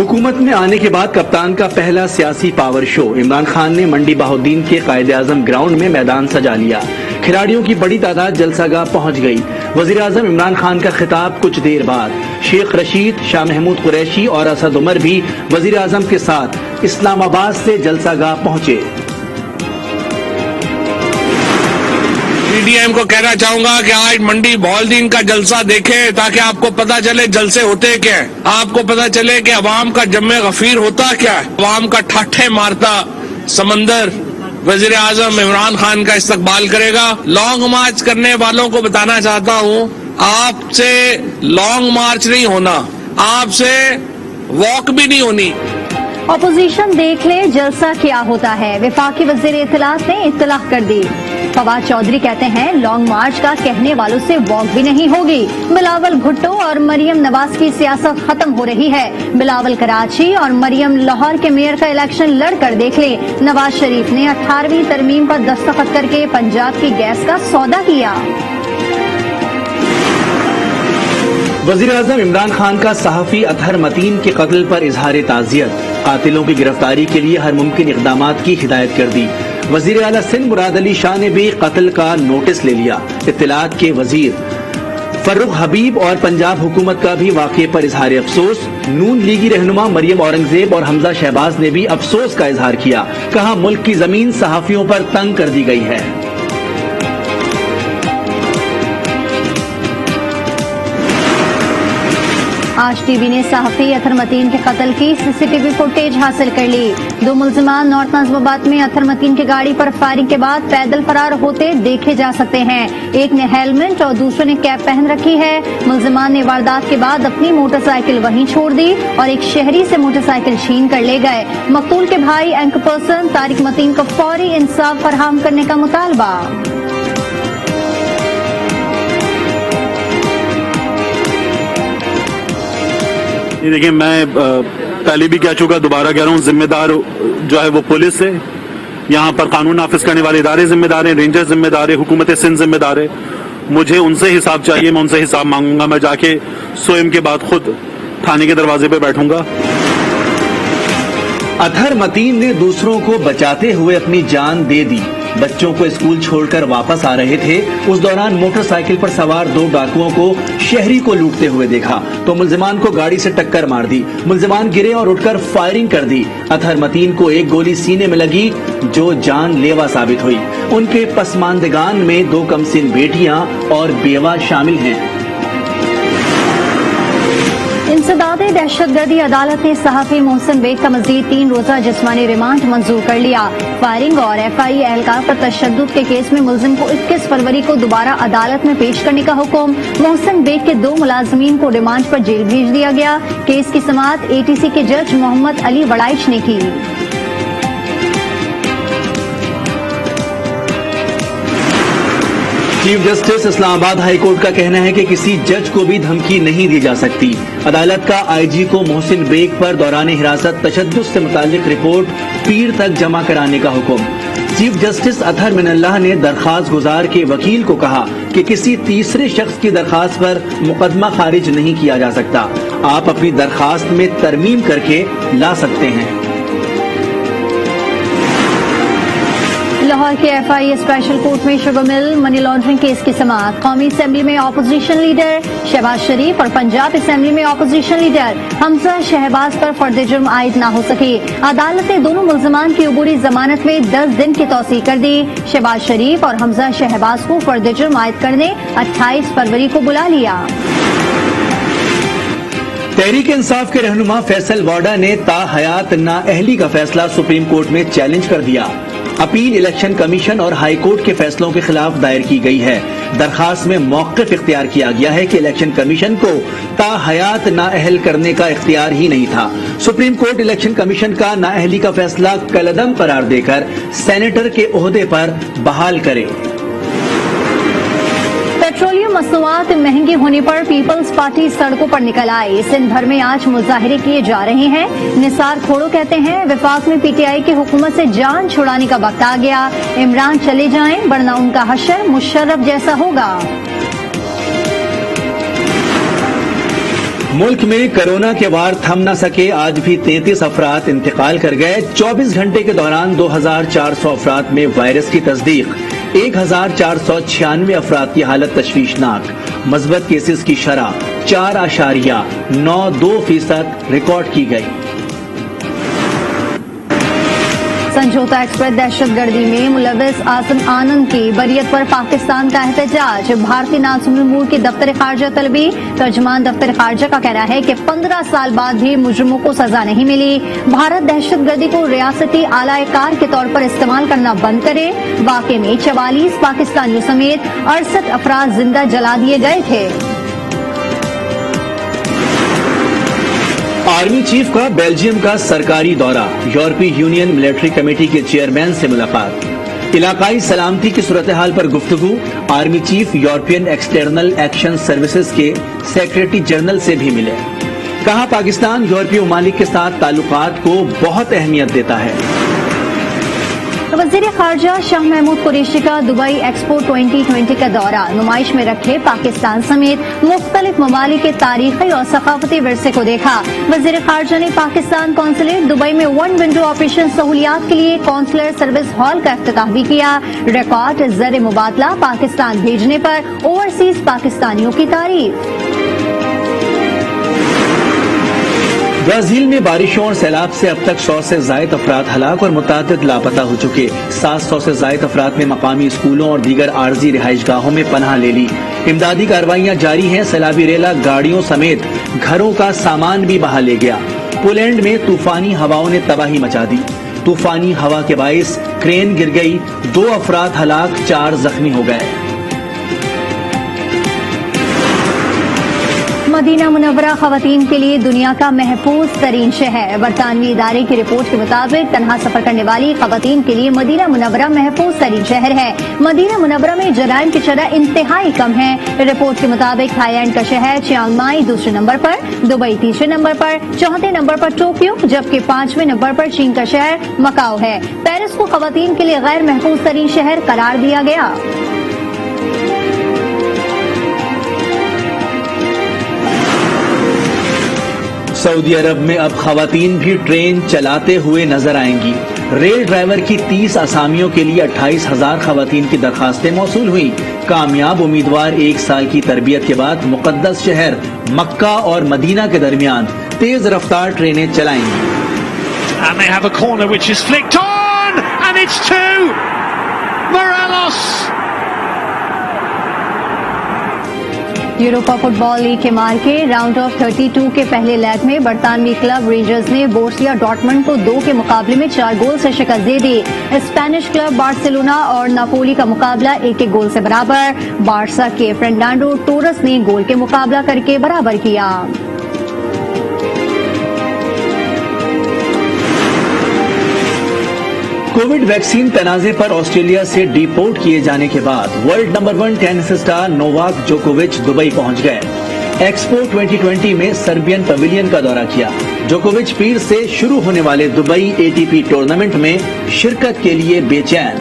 हुकूमत में आने के बाद कप्तान का पहला सियासी पावर शो। इमरान खान ने मंडी बहाउद्दीन के कायद आजम ग्राउंड में मैदान सजा लिया। खिलाड़ियों की बड़ी तादाद जलसागाह पहुंच गई। वजीर आजम इमरान खान का खिताब कुछ देर बाद। शेख रशीद, शाह महमूद कुरैशी और असद उमर भी वजीर आजम के साथ इस्लामाबाद से जलसागाह पहुंचे। पीडीएम को कहना चाहूंगा कि आज मंडी बहाउद्दीन का जलसा देखें ताकि आपको पता चले जलसे होते क्या है, आपको पता चले कि अवाम का जम्मे गफीर होता क्या है, अवाम का ठाठे मारता समंदर वजीर आजम इमरान खान का इस्तकबाल करेगा। लॉन्ग मार्च करने वालों को बताना चाहता हूं, आपसे लॉन्ग मार्च नहीं होना, आपसे वॉक भी नहीं होनी। अपोजिशन देख ले जलसा क्या होता है, वफाकी वजीर इत्तलात ने इत्तलाह कर दी। फवाद चौधरी कहते हैं लॉन्ग मार्च का कहने वालों से वॉक भी नहीं होगी। बिलावल भुट्टो और मरियम नवाज की सियासत खत्म हो रही है। बिलावल कराची और मरियम लाहौर के मेयर का इलेक्शन लड़कर देख ले। नवाज शरीफ ने 18वीं तरमीम पर दस्तखत करके पंजाब की गैस का सौदा किया। वजीर आजम इमरान खान का सहाफी अतहर मतीन के कत्ल पर इजहार ताज़ियत। कातिलों की गिरफ्तारी के लिए हर मुमकिन इक़दामात की हिदायत कर दी। वजीर आला सिंध मुराद अली शाह ने भी कत्ल का नोटिस ले लिया। इत्तलात के वजीर फर्रुख हबीब और पंजाब हुकूमत का भी वाक़े पर इजहार अफसोस। नून लीगी रहनुमा मरियम औरंगजेब और हमजा शहबाज ने भी अफसोस का इजहार किया। कहा मुल्क की जमीन सहाफियों पर तंग कर दी गई है। आज टीवी ने सहाफी अतहर मतीन के कत्ल की सीसीटीवी फुटेज हासिल कर ली। दो मुल्जिमान नॉर्थ नाज़िमाबाद में अतहर मतीन की गाड़ी पर फायरिंग के बाद पैदल फरार होते देखे जा सकते हैं। एक ने हेलमेट और दूसरे ने कैप पहन रखी है। मुल्जिमान ने वारदात के बाद अपनी मोटरसाइकिल वहीं छोड़ दी और एक शहरी से मोटरसाइकिल छीन कर ले गए। मकतूल के भाई एंकर पर्सन तारिक मतीन को फौरी इंसाफ फराहम करने का मुतालबा। देखिए, मैं पहले भी कह चुका, दोबारा कह रहा हूँ, जिम्मेदार जो है वो पुलिस है। यहाँ पर कानून नाफिज करने वाले इदारे जिम्मेदार हैं, रेंजर जिम्मेदार है, हुकूमत सिंध जिम्मेदार है। मुझे उनसे हिसाब चाहिए, मैं उनसे हिसाब मांगूंगा। मैं जाके सोएम के बाद खुद थाने के दरवाजे पे बैठूंगा। अतहर मतीन ने दूसरों को बचाते हुए अपनी जान दे दी। बच्चों को स्कूल छोड़कर वापस आ रहे थे। उस दौरान मोटरसाइकिल पर सवार दो डाकुओं को शहरी को लूटते हुए देखा तो मुल्जिमान को गाड़ी से टक्कर मार दी। मुल्जिमान गिरे और उठकर फायरिंग कर दी। अतहर मतीन को एक गोली सीने में लगी जो जानलेवा साबित हुई। उनके पसमानदगान में 2 कमसिन बेटियां और बेवा शामिल हैं। इंसदादे दहशतगर्दी अदालत ने सहाफी मोहसिन बेग का मजीद 3 रोजा जिस्मानी रिमांड मंजूर कर लिया। फायरिंग और FI एहलकार पर तशद्दुद के केस में मुलजिम को 21 फरवरी को दोबारा अदालत में पेश करने का हुक्म। मोहसिन बेग के 2 मुलाजमीन को रिमांड पर जेल भेज दिया गया। केस की समाअत ATC के जज मोहम्मद अली वड़ाइच ने की। Chief justice Islamabad high court का कहना है कि किसी जज को भी धमकी नहीं दी जा सकती। अदालत का IG को मोहसिन बेग पर दौरान हिरासत तशद्दुद से मुताल्लिक रिपोर्ट पीर तक जमा कराने का हुक्म। चीफ जस्टिस अतहर मिनल्लाह ने दरखास्त गुजार के वकील को कहा कि किसी तीसरे शख्स की दरखास्त पर मुकदमा खारिज नहीं किया जा सकता। आप अपनी दरखास्त में तरमीम करके ला सकते हैं। लाहौर के FI स्पेशल कोर्ट में sugar mill money laundering case की समाअत। कौमी असेंबली में अपोजिशन लीडर शहबाज शरीफ और पंजाब असेंबली में अपोजिशन लीडर हमजा शहबाज पर फर्द जुर्म आयद न हो सके। अदालत ने दोनों मुल्जिमान की अबूरी जमानत में 10 दिन की तौसीह कर दी। शहबाज शरीफ और हमजा शहबाज को फर्द जुर्म आयद करने 28 फरवरी को बुला लिया। तहरीक इंसाफ के रहनुमा फैसल वाडा ने ताहयात नाअहली का फैसला सुप्रीम कोर्ट में चैलेंज कर दिया। अपील इलेक्शन कमीशन और हाई कोर्ट के फैसलों के खिलाफ दायर की गई है। दरखास्त में मौक़िफ़ इख्तियार किया गया है कि इलेक्शन कमीशन को ताहयात नाअहल करने का इख्तियार ही नहीं था। सुप्रीम कोर्ट इलेक्शन कमीशन का नाअहली का फैसला कलअदम करार देकर सेनेटर के ओहदे पर बहाल करे। पेट्रोलियम मसनूआत महंगी होने पर पीपल्स पार्टी सड़कों पर निकल आई। सिंध भर में आज मुजाहिरे किए जा रहे हैं। निसार खोड़ो कहते हैं वफाक में PTI की हुकूमत से जान छुड़ाने का वक्त आ गया। इमरान चले जाएं वरना उनका हशर मुशर्रफ जैसा होगा। मुल्क में कोरोना के वार थम न सके, आज भी 33 अफराद इंतकाल कर गए। 24 घंटे के दौरान 2400 अफराद में वायरस की तस्दीक, 1496 अफराद की हालत तशवीशनाक। मस्बत केसेस की शरह 4.92% रिकॉर्ड की गई। समझौता एक्सप्रेस दहशतगर्दी में मुलविस आसिम आनंद की बरियत पर पाकिस्तान का एहतजाज। भारतीय नाज़िम मुल्क के दफ्तर खारजा तलबी। तर्जुमान दफ्तर खारजा का कहना है कि 15 साल बाद भी मुजरिमों को सजा नहीं मिली। भारत दहशतगर्दी को रियासती आलाकार के तौर पर इस्तेमाल करना बंद करे। वाक़े में 44 पाकिस्तानियों समेत 68 अफराद जिंदा जला दिए गए थे। आर्मी चीफ का बेल्जियम का सरकारी दौरा। यूरोपीय यूनियन मिलिट्री कमेटी के चेयरमैन से मुलाकात। इलाकाई सलामती की सूरत हाल पर गुफ्तगू। Army chief European external action services के सेक्रेटरी जनरल से भी मिले। कहा, पाकिस्तान यूरोपीय ममालिक के साथ ताल्लुकात को बहुत अहमियत देता है। वज़ीर खारजा शाह महमूद कुरैशी का दुबई एक्सपो 2020 का दौरा। नुमाइश में रखे पाकिस्तान समेत मुख्तलिफ ममालिक के तारीखी और सकाफती विरसे को देखा। वज़ीर खारजा ने पाकिस्तान कौंसलेट दुबई में वन विंडो ऑपरेशन सहूलियात के लिए कौंसलर सर्विस हॉल का इफ्तिताह भी किया। रिकॉर्ड ज़र मुबादला पाकिस्तान भेजने पर ओवरसीज पाकिस्तानियों की तारीफ। ब्राजील में बारिशों और सैलाब से अब तक 100 से ज्यादा अफराद हलाक और मुतादिद लापता हो चुके। 700 से ज्यादा अफराद ने मकामी स्कूलों और दीगर आर्जी रिहाइश गाहों में पनाह ले ली। इमदादी कार्रवाइयां जारी हैं। सैलाबी रेला गाड़ियों समेत घरों का सामान भी बहा ले गया। पोलैंड में तूफानी हवाओं ने तबाही मचा दी। तूफानी हवा के बाइस क्रेन गिर गई, 2 अफराद हलाक, 4 जख्मी हो गए। मदीना मुनव्वरा खवातीन के लिए दुनिया का महफूज तरीन शहर। बरतानवी इदारे की रिपोर्ट के मुताबिक तनहा सफर करने वाली खवातीन के लिए मदीना मुनव्वरा महफूज तरीन शहर है। मदीना मुनव्वरा में जराइम की शरह इंतहाई कम है। रिपोर्ट के मुताबिक थाईलैंड का शहर चियांग माई दूसरे नंबर पर, दुबई तीसरे नंबर पर, चौथे नंबर पर टोक्यो, जबकि 5वें नंबर पर चीन का शहर मकाओ है। पेरिस को खवातीन के लिए गैर महफूज तरीन शहर करार दिया गया। सऊदी अरब में अब खवातीन भी ट्रेन चलाते हुए नजर आएंगी। रेल ड्राइवर की 30 असामियों के लिए 28,000 खवातीन की दरखास्तें मौसूल हुई। कामयाब उम्मीदवार 1 साल की तरबियत के बाद मुकद्दस शहर मक्का और मदीना के दरमियान तेज रफ्तार ट्रेनें चलाएंगी। And they have a corner which is flicked on, and it's 2. Morelos. Europa football league के मार्के राउंड ऑफ 32 के पहले लेग में बरतानवी क्लब रेंजर्स ने बोर्सिया डॉर्टमंड को 2 के मुकाबले में 4 गोल से शिकस्त दे दी। स्पेनिश क्लब बार्सिलोना और नापोली का मुकाबला 1-1 गोल से बराबर। बार्सा के फर्नांडो टोरस ने गोल के मुकाबला करके बराबर किया। कोविड वैक्सीन तनाजे पर ऑस्ट्रेलिया से डिपोर्ट किए जाने के बाद world number 1 tennis star Novak जोकोविच दुबई पहुंच गए। एक्सपो 2020 में सर्बियन पवेलियन का दौरा किया। जोकोविच पीर से शुरू होने वाले दुबई ATP टूर्नामेंट में शिरकत के लिए बेचैन।